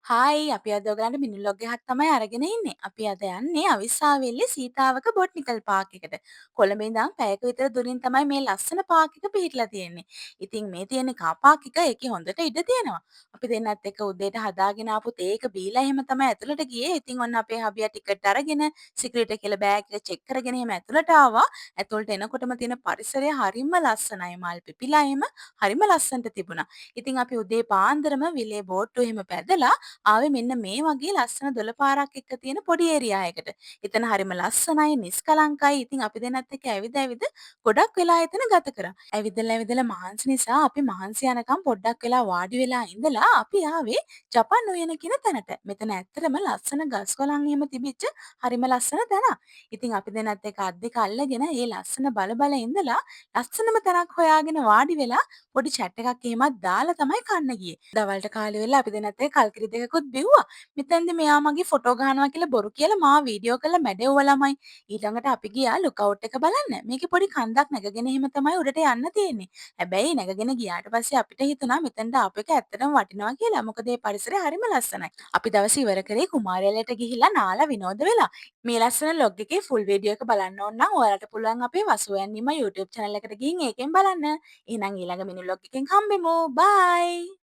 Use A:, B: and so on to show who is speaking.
A: Hi අපි අද ඔයගලන්ට මිනි ව්ලොග් එකක් තමයි අරගෙන ඉන්නේ. අපි අද යන්නේ අවිස්සාවේල්ලේ සීතාවක බොටනිකල් පාක් එකට. කොළඹ ඉඳන් පැයක විතර දුරින් තමයි මේ ලස්සන පාක් එක පිහිටලා තියෙන්නේ. ඉතින් මේ තියෙන කා පාක් එක ඒකේ හොඳට ඉඩ තියෙනවා. අපි දෙන්නත් එක්ක උදේට හදාගෙන ආපු තේ එක බීලා එහෙම තමයි ඇතුළට ගියේ. ඉතින් ඔන්න අපේ හබියා ටිකට් අරගෙන සිකියුරිටි කියලා බෑග් එක චෙක් කරගෙන එහෙම ඇතුළට ආවා. ඇතුළට එනකොටම තියෙන පරිසරය හරිම ලස්සනයි. මල් පිපිලා එහෙම හරිම ලස්සනට තිබුණා. ඉතින් අපි උදේ පාන්දරම විලේ බෝට්ටුව එහෙම පැදලා ආවේ මෙන්න මේ වගේ ලස්සන දොළ පාරක් එක්ක තියෙන පොඩි ඒරියා එකකට. එතන හරිම ලස්සනයි, නිස්කලංකයි. ඉතින් අපි දෙන්නත් එක්ක ඇවිද ඇවිද ගොඩක් වෙලා එතන ගත කරා. ඇවිදලා ඇවිදලා මහන්සි නිසා අපි මහන්සි යනකම් පොඩ්ඩක් වෙලා වාඩි වෙලා ඉඳලා අපි ආවේ ජපන් උයන කියන තැනට. මෙතන ඇත්තටම ලස්සන ගස් කොළන් එහෙම තිබිච්ච හරිම ලස්සන තැනක්. ඉතින් අපි දෙන්නත් එක්ක අත් දෙක අල්ලගෙන ඒ ලස්සන බල බල ඉඳලා ලස්සනම තැනක් හොයාගෙන වාඩි වෙලා පොඩි chat එකක් එහෙමත් දාලා තමයි කන්න ගියේ. දවල්ට කාලේ වෙලා අපි දෙන්නත් එක්ක කල්කිරි දෙකකුත් බිව්වා. මෙතනදී මෙයා මගේ ෆොටෝ ගහනවා කියලා බොරු කියලා මාව වීඩියෝ කරලා මැඩෙව්ව ළමයි. ඊළඟට අපි ගියා ලුක්අවුට් එක බලන්න. මේකේ පොඩි කන්දක් නැගගෙන එහෙම තමයි උඩට යන්න තියෙන්නේ. හැබැයි නැගගෙන ගියාට පස්සේ අපිට හිතුණා මෙතනට ආපු එක ඇත්තටම වටිනවා කියලා. මොකද මේ පරිසරය හරිම ලස්සනයි. අපි දවස් ඉවර කරේ කුමාරියලට ගිහිල්ලා නාලා විනෝද වෙලා. මේ ලස්සන ලොග් එකේ ෆුල් වීඩියෝ එක බලන්න ඕන නම් ඔයාලට පුළුවන් අපේ වසුයන් නිම YouTube channel එකට ගිහින් ඒකෙන් බලන්න. එහෙනම් ඊළඟ මිනි ලොග් එකෙන් හම්බෙමු. බයි.